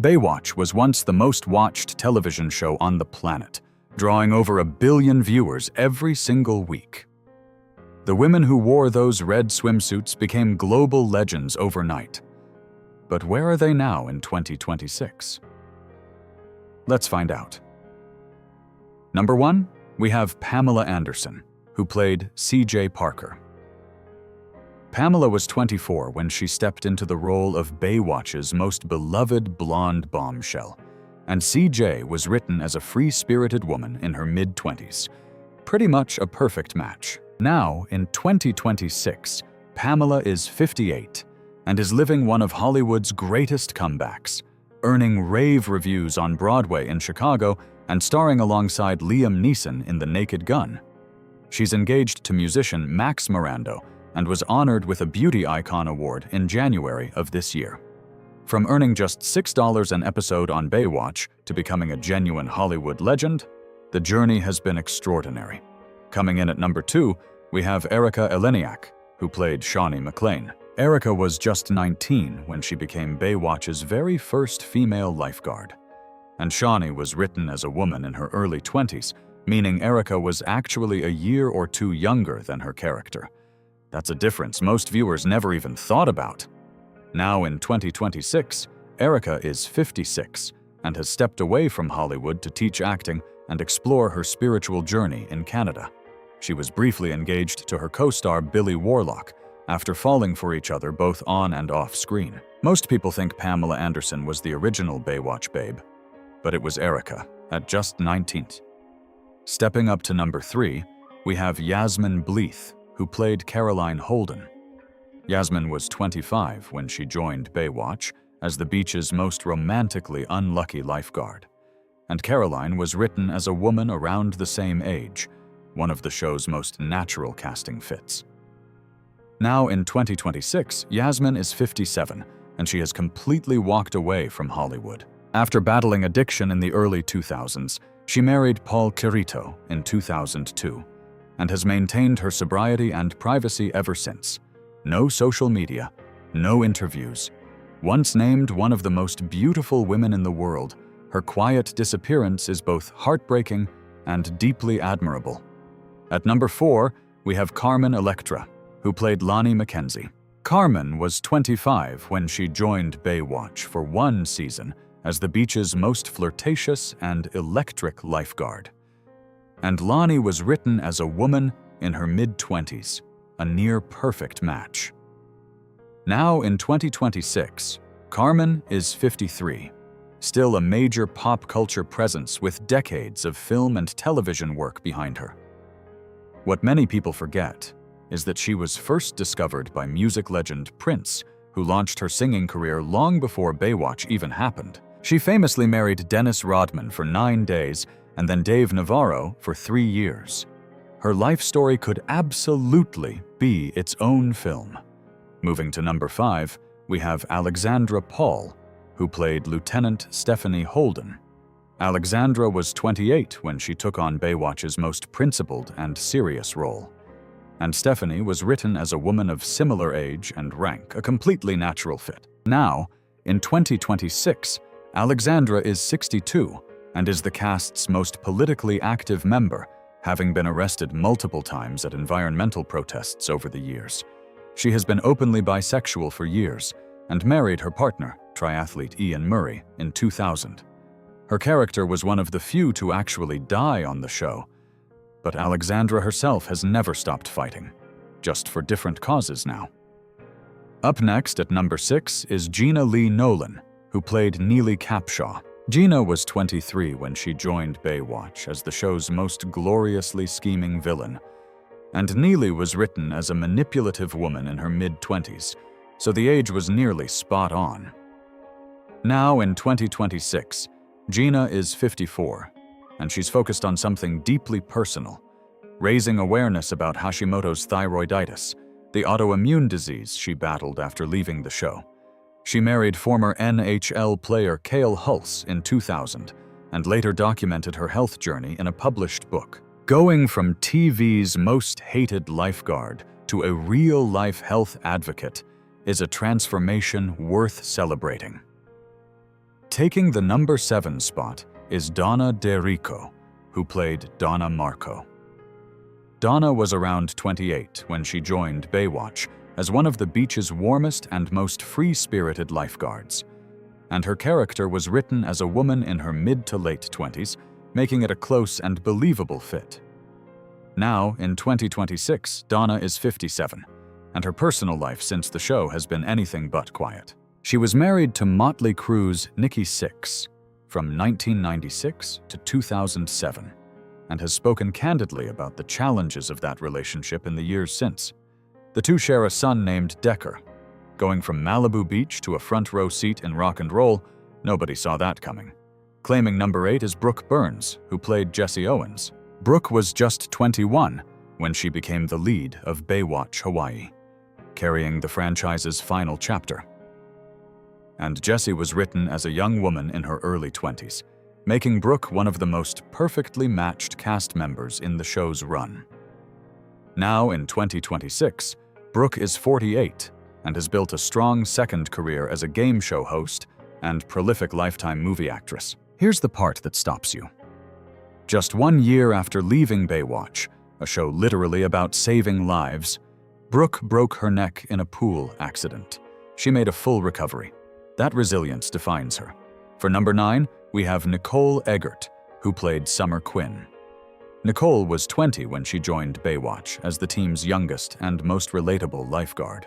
Baywatch was once the most watched television show on the planet, drawing over 1 billion viewers every single week. The women who wore those red swimsuits became global legends overnight. But where are they now in 2026? Let's find out. Number 1, we have Pamela Anderson, who played C.J. Parker. Pamela was 24 when she stepped into the role of Baywatch's most beloved blonde bombshell, and C.J. was written as a free-spirited woman in her mid-20s. Pretty much a perfect match. Now, in 2026, Pamela is 58 and is living one of Hollywood's greatest comebacks, earning rave reviews on Broadway in Chicago and starring alongside Liam Neeson in The Naked Gun. She's engaged to musician Max Mirando and was honored with a Beauty Icon Award in January of this year. From earning just $6 an episode on Baywatch to becoming a genuine Hollywood legend, the journey has been extraordinary. Coming in at number 2, we have Erika Eleniak, who played Shawnee McClain. Erika was just 19 when she became Baywatch's very first female lifeguard. And Shawnee was written as a woman in her early 20s, meaning Erika was actually a year or two younger than her character. That's a difference most viewers never even thought about. Now in 2026, Erika is 56 and has stepped away from Hollywood to teach acting and explore her spiritual journey in Canada. She was briefly engaged to her co-star Billy Warlock after falling for each other both on and off screen. Most people think Pamela Anderson was the original Baywatch babe, but it was Erika at just 19. Stepping up to number 3, we have Yasmine Bleeth, who played Caroline Holden. Yasmine was 25 when she joined Baywatch as the beach's most romantically unlucky lifeguard. And Caroline was written as a woman around the same age, one of the show's most natural casting fits. Now in 2026, Yasmine is 57, and she has completely walked away from Hollywood. After battling addiction in the early 2000s, she married Paul Quirito in 2002, and has maintained her sobriety and privacy ever since. No social media, no interviews. Once named one of the most beautiful women in the world, her quiet disappearance is both heartbreaking and deeply admirable. At number 4, we have Carmen Electra, who played Lonnie McKenzie. Carmen was 25 when she joined Baywatch for one season as the beach's most flirtatious and electric lifeguard. And Lonnie was written as a woman in her mid-20s, a near-perfect match. Now in 2026, Carmen is 53, still a major pop culture presence with decades of film and television work behind her. What many people forget is that she was first discovered by music legend Prince, who launched her singing career long before Baywatch even happened. She famously married Dennis Rodman for 9 days and then Dave Navarro for 3 years. Her life story could absolutely be its own film. Moving to number 5, we have Alexandra Paul, who played Lieutenant Stephanie Holden. Alexandra was 28 when she took on Baywatch's most principled and serious role. And Stephanie was written as a woman of similar age and rank, a completely natural fit. Now, in 2026, Alexandra is 62 and is the cast's most politically active member, having been arrested multiple times at environmental protests over the years. She has been openly bisexual for years and married her partner, triathlete Ian Murray, in 2000. Her character was one of the few to actually die on the show, but Alexandra herself has never stopped fighting, just for different causes now. Up next at number 6 is Gina Lee Nolan, who played Neely Capshaw. Gina was 23 when she joined Baywatch as the show's most gloriously scheming villain, and Neely was written as a manipulative woman in her mid-20s, so the age was nearly spot on. Now in 2026, Gina is 54, and she's focused on something deeply personal, raising awareness about Hashimoto's thyroiditis, the autoimmune disease she battled after leaving the show. She married former NHL player Cale Hulse in 2000 and later documented her health journey in a published book. Going from TV's most hated lifeguard to a real-life health advocate is a transformation worth celebrating. Taking the number 7 spot is Donna DeRico, who played Donna Marco. Donna was around 28 when she joined Baywatch as one of the beach's warmest and most free-spirited lifeguards. And her character was written as a woman in her mid to late 20s, making it a close and believable fit. Now, in 2026, Donna is 57, and her personal life since the show has been anything but quiet. She was married to Motley Crue's Nikki Sixx from 1996 to 2007, and has spoken candidly about the challenges of that relationship in the years since. The two share a son named Decker. Going from Malibu Beach to a front row seat in rock and roll, nobody saw that coming. Claiming number 8 is Brooke Burns, who played Jesse Owens. Brooke was just 21 when she became the lead of Baywatch Hawaii, carrying the franchise's final chapter. And Jessie was written as a young woman in her early 20s, making Brooke one of the most perfectly matched cast members in the show's run. Now, in 2026, Brooke is 48 and has built a strong second career as a game show host and prolific Lifetime movie actress. Here's the part that stops you. Just 1 year after leaving Baywatch, a show literally about saving lives, Brooke broke her neck in a pool accident. She made a full recovery. That resilience defines her. For number 9, we have Nicole Eggert, who played Summer Quinn. Nicole was 20 when she joined Baywatch as the team's youngest and most relatable lifeguard.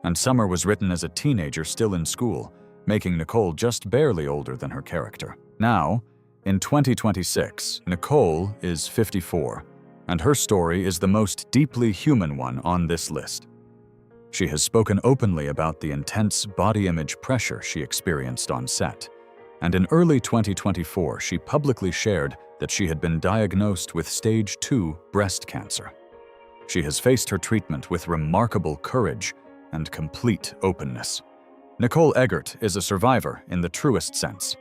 And Summer was written as a teenager still in school, making Nicole just barely older than her character. Now, in 2026, Nicole is 54, and her story is the most deeply human one on this list. She has spoken openly about the intense body image pressure she experienced on set, and in early 2024 she publicly shared that she had been diagnosed with stage 2 breast cancer. She has faced her treatment with remarkable courage and complete openness. Nicole Eggert is a survivor in the truest sense.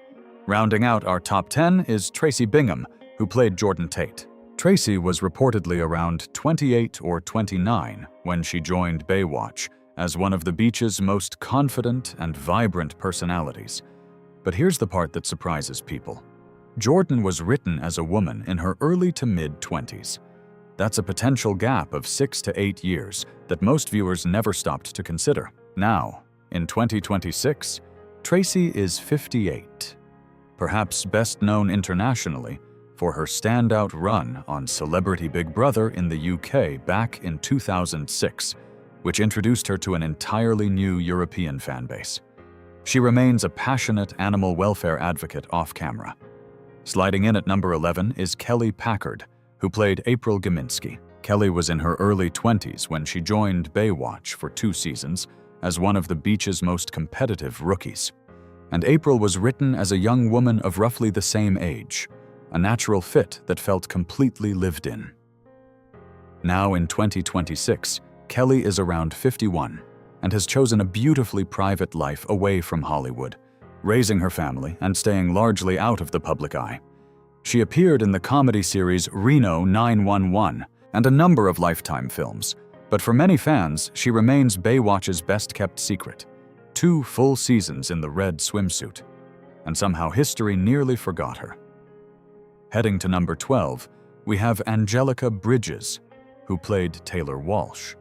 Rounding out our top 10 is Tracy Bingham, who played Jordan Tate. Tracy was reportedly around 28 or 29 when she joined Baywatch as one of the beach's most confident and vibrant personalities. But here's the part that surprises people. Jordan was written as a woman in her early to mid-20s. That's a potential gap of 6 to 8 years that most viewers never stopped to consider. Now, in 2026, Tracy is 58. Perhaps best known internationally for her standout run on Celebrity Big Brother in the UK back in 2006, which introduced her to an entirely new European fan base. She remains a passionate animal welfare advocate off-camera. Sliding in at number 11 is Kelly Packard, who played April Gaminsky. Kelly was in her early 20s when she joined Baywatch for 2 seasons as one of the beach's most competitive rookies. And April was written as a young woman of roughly the same age, a natural fit that felt completely lived in. Now in 2026, Kelly is around 51 and has chosen a beautifully private life away from Hollywood, raising her family and staying largely out of the public eye. She appeared in the comedy series Reno 911 and a number of Lifetime films, but for many fans, she remains Baywatch's best-kept secret. 2 full seasons in the red swimsuit, and somehow history nearly forgot her. Heading to number 12, we have Angelica Bridges, who played Taylor Walsh.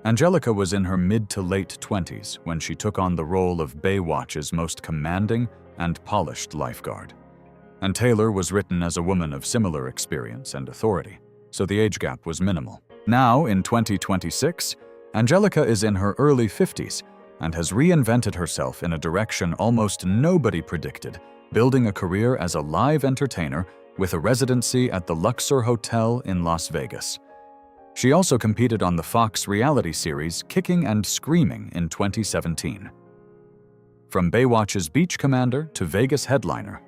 Angelica was in her mid to late 20s when she took on the role of Baywatch's most commanding and polished lifeguard. And Taylor was written as a woman of similar experience and authority, so the age gap was minimal. Now, in 2026, Angelica is in her early 50s and has reinvented herself in a direction almost nobody predicted, building a career as a live entertainer with a residency at the Luxor Hotel in Las Vegas. She also competed on the Fox reality series Kicking and Screaming in 2017. From Baywatch's beach commander to Vegas headliner,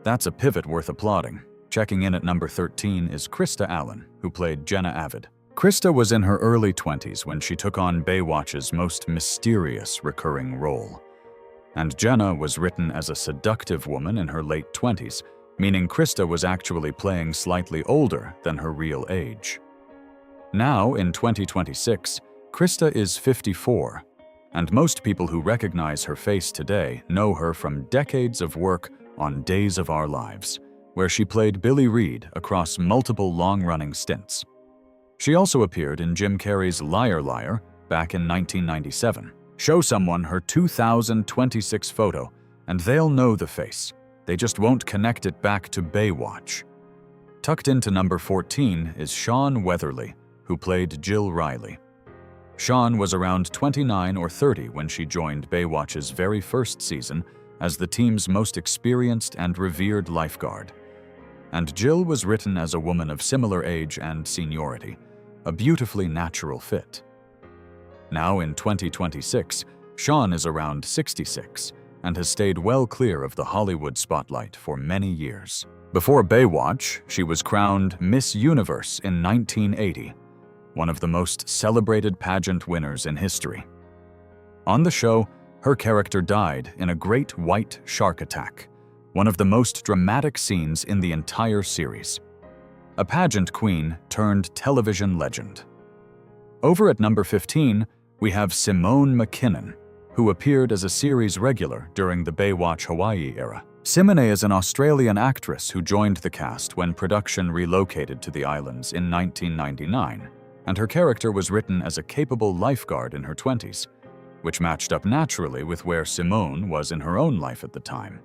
that's a pivot worth applauding. Checking in at number 13 is Krista Allen, who played Jenna Avid. Krista was in her early 20s when she took on Baywatch's most mysterious recurring role. And Jenna was written as a seductive woman in her late 20s, meaning Krista was actually playing slightly older than her real age. Now, in 2026, Krista is 54, and most people who recognize her face today know her from decades of work on Days of Our Lives, where she played Billy Reed across multiple long-running stints. She also appeared in Jim Carrey's Liar Liar back in 1997. Show someone her 2026 photo, and they'll know the face. They just won't connect it back to Baywatch. Tucked into number 14 is Shawn Weatherly, who played Jill Riley. Shawn was around 29 or 30 when she joined Baywatch's very first season as the team's most experienced and revered lifeguard. And Jill was written as a woman of similar age and seniority, a beautifully natural fit. Now in 2026, Shawn is around 66 and has stayed well clear of the Hollywood spotlight for many years. Before Baywatch, she was crowned Miss Universe in 1980, one of the most celebrated pageant winners in history. On the show, her character died in a great white shark attack, one of the most dramatic scenes in the entire series. A pageant queen turned television legend. Over at number 15, we have Simone McKinnon, who appeared as a series regular during the Baywatch Hawaii era. Simone is an Australian actress who joined the cast when production relocated to the islands in 1999, and her character was written as a capable lifeguard in her 20s, which matched up naturally with where Simone was in her own life at the time.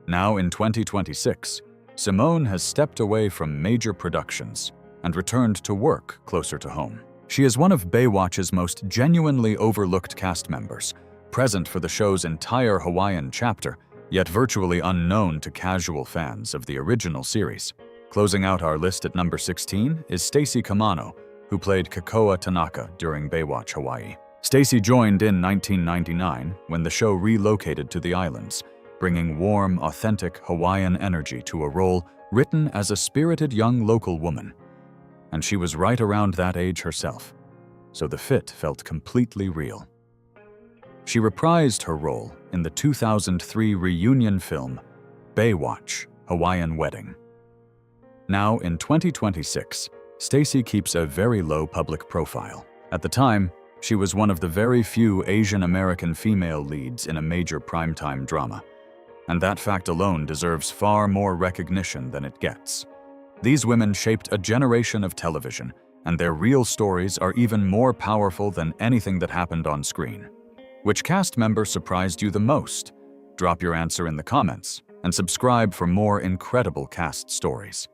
Now in 2026, Simone has stepped away from major productions and returned to work closer to home. She is one of Baywatch's most genuinely overlooked cast members, present for the show's entire Hawaiian chapter, yet virtually unknown to casual fans of the original series. Closing out our list at number 16 is Stacey Kamano, who played Kakoa Tanaka during Baywatch Hawaii. Stacey joined in 1999 when the show relocated to the islands, bringing warm, authentic Hawaiian energy to a role written as a spirited young local woman. And she was right around that age herself, so the fit felt completely real. She reprised her role in the 2003 reunion film, Baywatch, Hawaiian Wedding. Now in 2026, Stacey keeps a very low public profile. At the time, she was one of the very few Asian American female leads in a major primetime drama, and that fact alone deserves far more recognition than it gets. These women shaped a generation of television, and their real stories are even more powerful than anything that happened on screen. Which cast member surprised you the most? Drop your answer in the comments, and subscribe for more incredible cast stories.